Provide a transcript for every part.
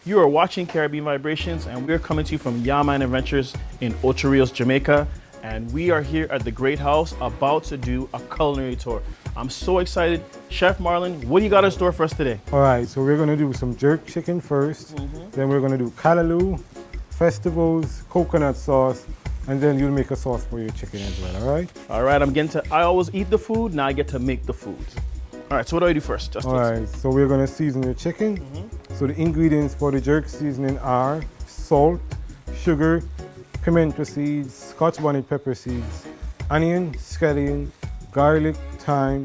You are watching Caribbean Vibrations, and we're coming to you from Yaaman Adventures in Ocho Rios, Jamaica. And we are here at the Great House about to do a culinary tour. I'm so excited. Chef Marlon, what do you got in store for us today? All right, so we're gonna do some jerk chicken first. Then we're gonna do callaloo, festivals, coconut sauce, and then you'll make a sauce for your chicken as well, all right? All right, I always eat the food, now I get to make the food. All right, so what do I do first? All right, so we're gonna season your chicken. So the ingredients for the jerk seasoning are salt, sugar, pimento seeds, Scotch bonnet pepper seeds, onion, scallion, garlic, thyme,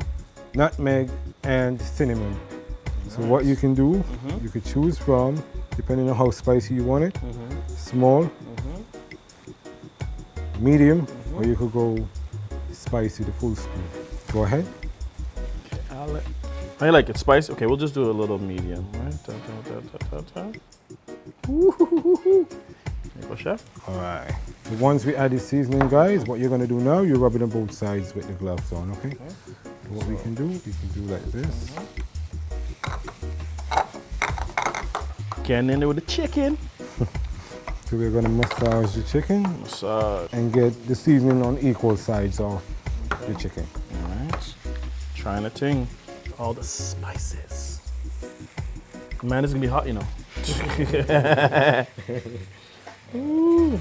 nutmeg, and cinnamon. So what you can do, you could choose from, depending on how spicy you want it, small, medium, or you could go spicy, the full spoon. Go ahead. I like it spicy. Okay, we'll just do a little medium, right? Woo-hoo-hoo-hoo. There you go, Chef. All right. So once we add the seasoning, guys, what you're gonna do now, you're rubbing on both sides with the gloves on, okay? So what we can do like this. Getting in there with the chicken. So we're gonna massage the chicken and get the seasoning on equal sides of the chicken. All right. Trying to ting. All the spices. Man, it's gonna be hot, you know. Ooh.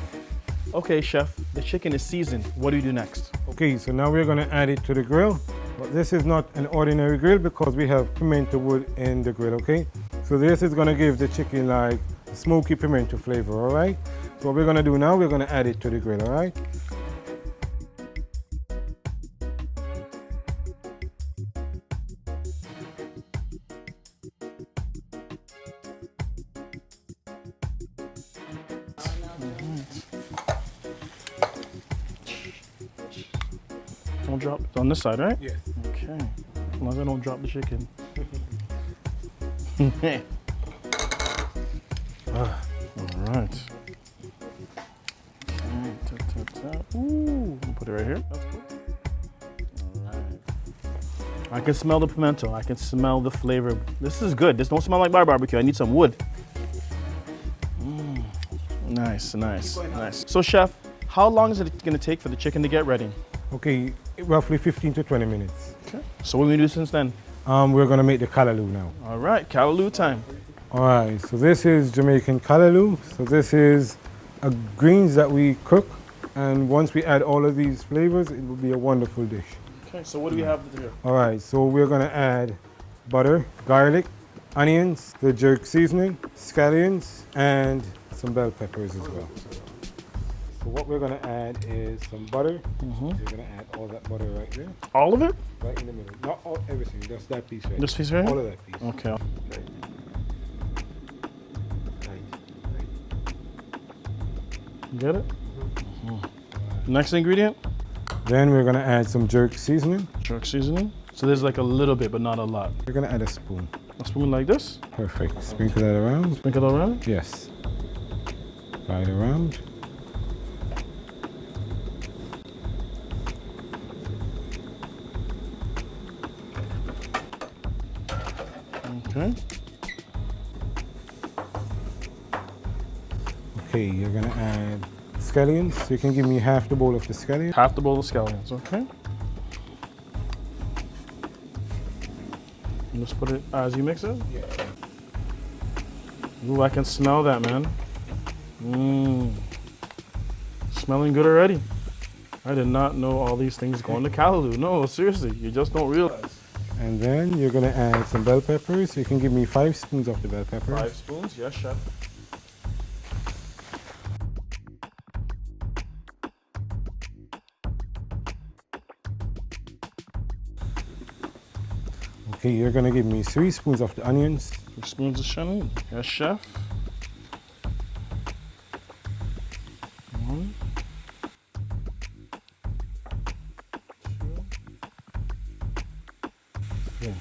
Okay, Chef, the chicken is seasoned. What do you do next? Okay, so now we're gonna add it to the grill. But this is not an ordinary grill because we have pimento wood in the grill, okay? So this is gonna give the chicken like a smoky pimento flavor, all right? So what we're gonna do now, we're gonna add it to the grill, all right? Don't drop it on this side, right? Yes. Okay. As long as I don't drop the chicken. All right. Okay. Ooh, I'll put it right here. That's good. All right. I can smell the pimento. I can smell the flavor. This is good. This don't smell like my barbecue. I need some wood. Nice, nice, nice. So, Chef, how long is it going to take for the chicken to get ready? Okay, roughly 15 to 20 minutes. Okay. So what are we going to do since then? We're gonna make the callaloo now. All right, callaloo time. All right, so this is Jamaican callaloo. So this is greens that we cook, and once we add all of these flavors, it will be a wonderful dish. Okay, so what do we have here? All right, so we're gonna add butter, garlic, onions, the jerk seasoning, scallions, and some bell peppers as well. So what we're gonna add is some butter. We're gonna add all that butter right there. All of it? Right in the middle. Not all, everything, just that piece right. This piece right here? All of that piece. Okay. Right. Get it? Next ingredient? Then we're gonna add some jerk seasoning. Jerk seasoning. So there's like a little bit, but not a lot. We're gonna add a spoon. A spoon like this? Perfect. Sprinkle that around. Sprinkle it around? Yes. Right around. Okay. Okay, you're gonna add scallions. So you can give me half the bowl of the scallions. Half the bowl of scallions, okay. And just put it as you mix it? Yeah. Ooh, I can smell that, man. Mmm. Smelling good already. I did not know all these things go into callaloo. No, seriously, you just don't realize. And then you're gonna add some bell peppers. You can give me 5 spoons of the bell peppers. 5 spoons, yes, Chef. Okay, you're gonna give me 3 spoons of the onions. 3 spoons of shallot, yes, Chef. 1, 2, 3.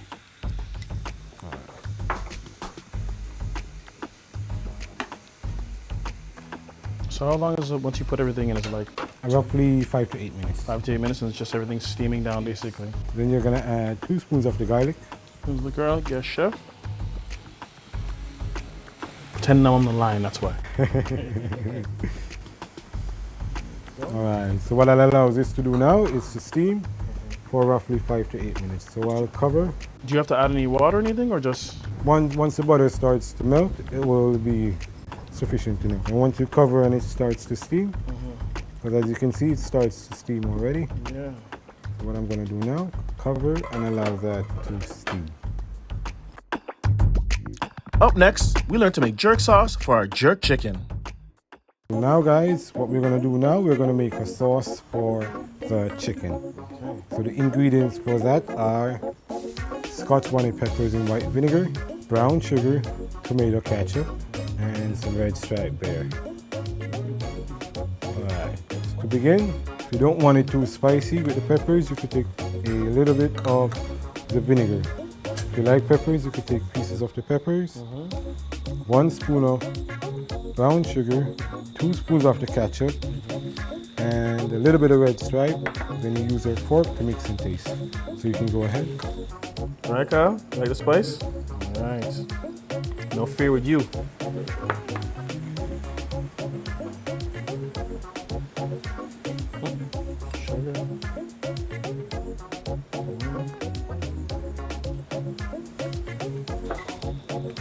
So how long is it once you put everything in? Is it like Roughly 5 to 8 minutes. 5 to 8 minutes, and it's just everything steaming down basically? Then you're gonna add 2 spoons of the garlic. Here's the garlic, yes, Chef. pretending I'm on the line, that's why. All right, so what that allows this to do now is to steam for roughly 5 to 8 minutes. So I'll cover. Do you have to add any water or anything, or just? Once the butter starts to melt, it will be sufficient enough. And once you cover and it starts to steam, because as you can see, it starts to steam already. Yeah. So what I'm going to do now, cover and allow that to steam. Up next, we learn to make jerk sauce for our jerk chicken. Now guys, what we're going to do now, we're going to make a sauce for the chicken. So the ingredients for that are Scotch bonnet peppers in white vinegar, brown sugar, tomato ketchup, and some red stripe bear. Alright, to begin, if you don't want it too spicy with the peppers, you could take a little bit of the vinegar. If you like peppers, you could take pieces of the peppers, 1 spoon of brown sugar, 2 spoons of the ketchup, and a little bit of red stripe. Then you use a fork to mix and taste. So you can go ahead. All right, Kyle, you like the spice? All right. No fear with you. Sugar.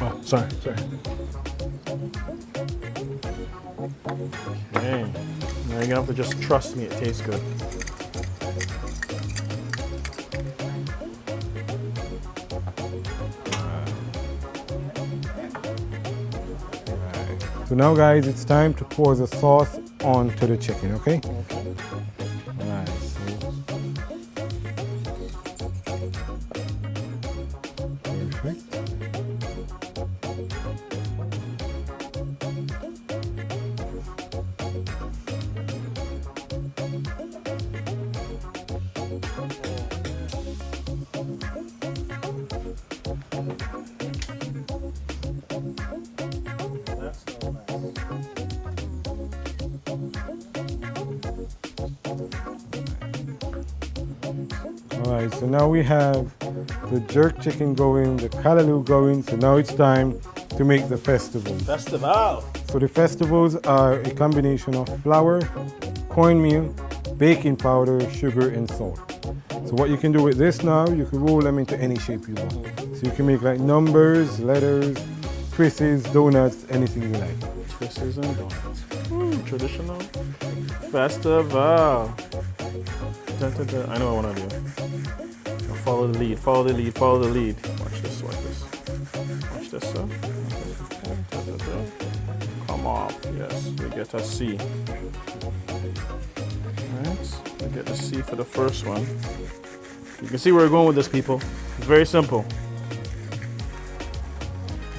Oh, sorry. Okay. Now you're gonna have to just trust me, it tastes good. So now guys, it's time to pour the sauce onto the chicken, okay? Alright, perfect. Alright, so now we have the jerk chicken going, the callaloo going, so now it's time to make the festivals. Festival! So the festivals are a combination of flour, cornmeal, baking powder, sugar, and salt. So what you can do with this now, you can roll them into any shape you want. So you can make like numbers, letters, twists, donuts, anything you like. Twists and donuts. Traditional. Festival. Dun, dun, dun. I know what I want to do. I'll follow the lead, follow the lead, follow the lead. Watch this, watch this. Watch this, sir. Come off. Yes, we get a C. Alright, we get the C for the first one. You can see where we're going with this, people. It's very simple.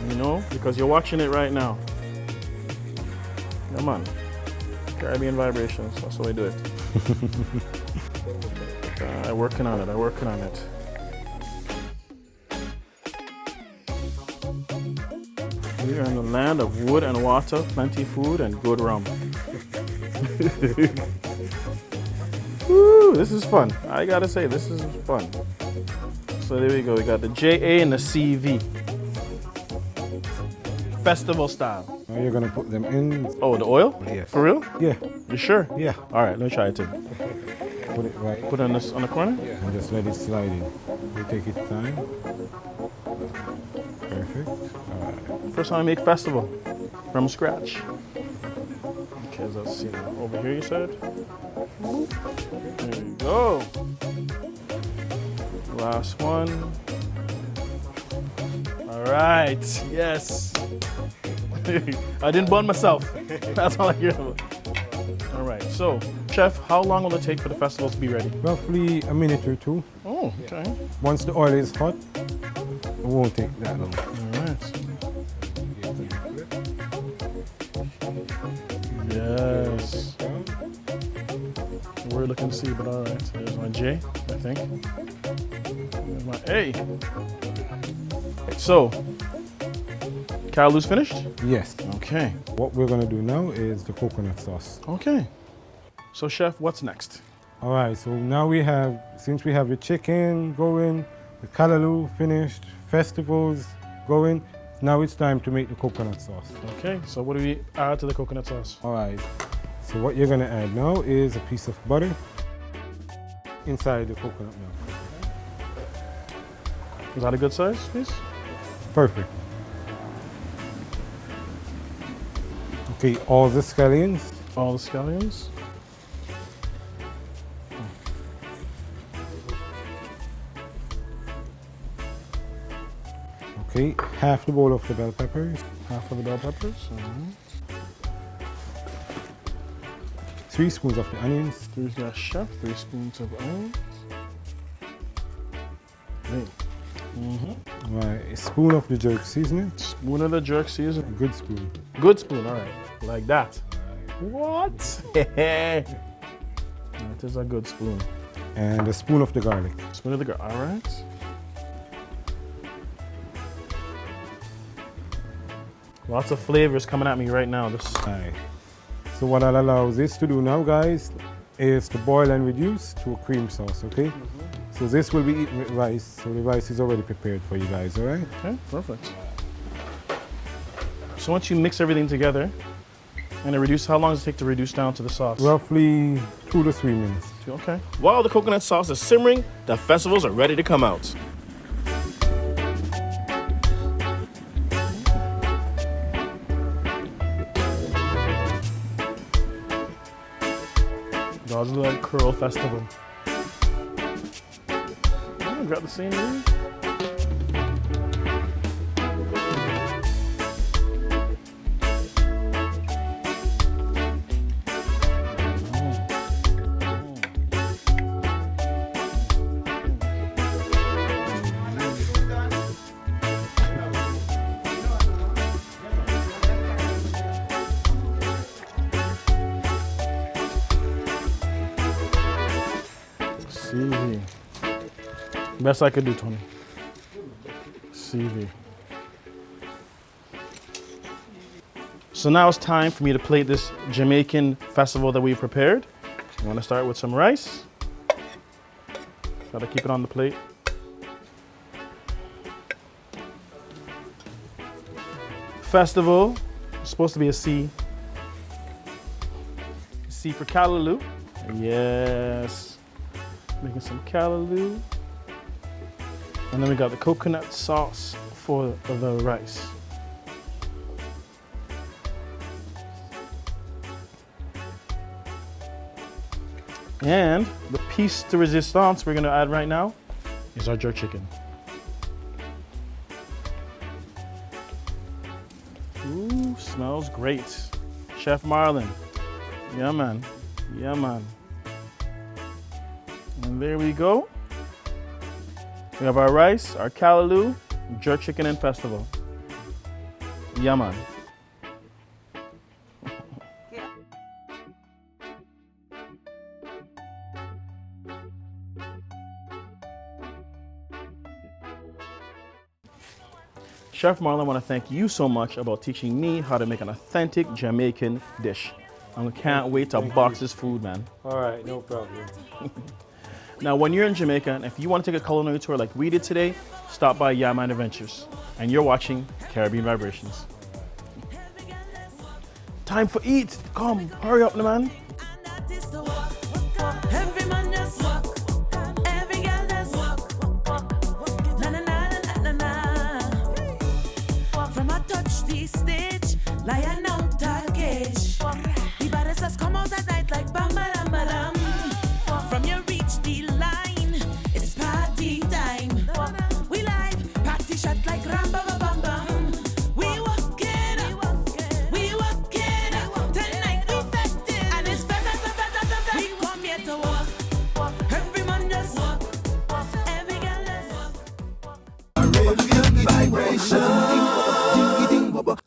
You know, because you're watching it right now. Come on. Caribbean vibrations, that's how we do it. I'm working on it, I'm working on it. We are in the land of wood and water, plenty food, and good rum. Woo, this is fun. I gotta say, this is fun. So there we go, we got the JA and the CV. Festival style. Now you're gonna put them in. Oh, the oil? Yes. For real? Yeah, You sure? yeah. All right, let me try it too. Put it right. Put it on this on the corner. And just let it slide in. You take your time. Perfect. Alright. First time I make festival from scratch. Okay, let's see. Over here, you said. There you go. Last one. All right. Yes. I didn't burn myself. That's all I hear. All right. So, Chef, how long will it take for the festivals to be ready? Roughly a minute or two. Oh, okay. Once the oil is hot, it won't take that long. All right. Yes. We're looking to see, but all right. There's my J, I think. There's my A. So, Callaloo's finished? Yes. Okay. What we're gonna do now is the coconut sauce. Okay. So, Chef, what's next? All right, so now we have, since we have the chicken going, the callaloo finished, festivals going, Now it's time to make the coconut sauce. Okay, so what do we add to the coconut sauce? All right. So what you're gonna add now is a piece of butter inside the coconut milk. Is that a good size, please? Perfect. Okay, all the scallions. All the scallions. Okay, half the bowl of the bell peppers. Half of the bell peppers. 3 spoons of the onions. There's that chef. 3 spoons of onions. Great. Right, a spoon of the jerk seasoning. Spoon of the jerk A seasoning. good spoon. Good spoon, all right. Like that. What? That is a good spoon. And a spoon of the garlic. Spoon of the garlic, all right. Lots of flavors coming at me right now. This. Right. So what I'll allow this to do now, guys, is to boil and reduce to a cream sauce, okay? So this will be eaten with rice, so the rice is already prepared for you guys, all right? Okay, perfect. So once you mix everything together and it reduce, how long does it take to reduce down to the sauce? Roughly 2 to 3 minutes. Okay. While the coconut sauce is simmering, the festivals are ready to come out. God's Little Curl Festival. Oh, got the same name. CV. Best I could do, Tony. CV. So now it's time for me to plate this Jamaican festival that we prepared. I'm gonna start with some rice. Gotta keep it on the plate. Festival is supposed to be a C. C for Callaloo. Yes. Making some callaloo. And then we got the coconut sauce for the rice. And the piece de resistance we're gonna add right now is our jerk chicken. Ooh, smells great. Chef Marlon. Yeah, man. Yeah, man. And there we go. We have our rice, our callaloo, jerk chicken and festival. Yaaman. Chef Marlon, I want to thank you so much about teaching me how to make an authentic Jamaican dish. I can't wait to box this food, man. All right, no problem. Now, when you're in Jamaica, and if you want to take a culinary tour like we did today, stop by Yaaman Adventures. And you're watching Caribbean Vibrations. Time for eat. Come, hurry up, man. Every man just walk, every girl just walk. Na na na na na na. From a touch the stage, lion out a cage. The baddest has come out at night like Bambala.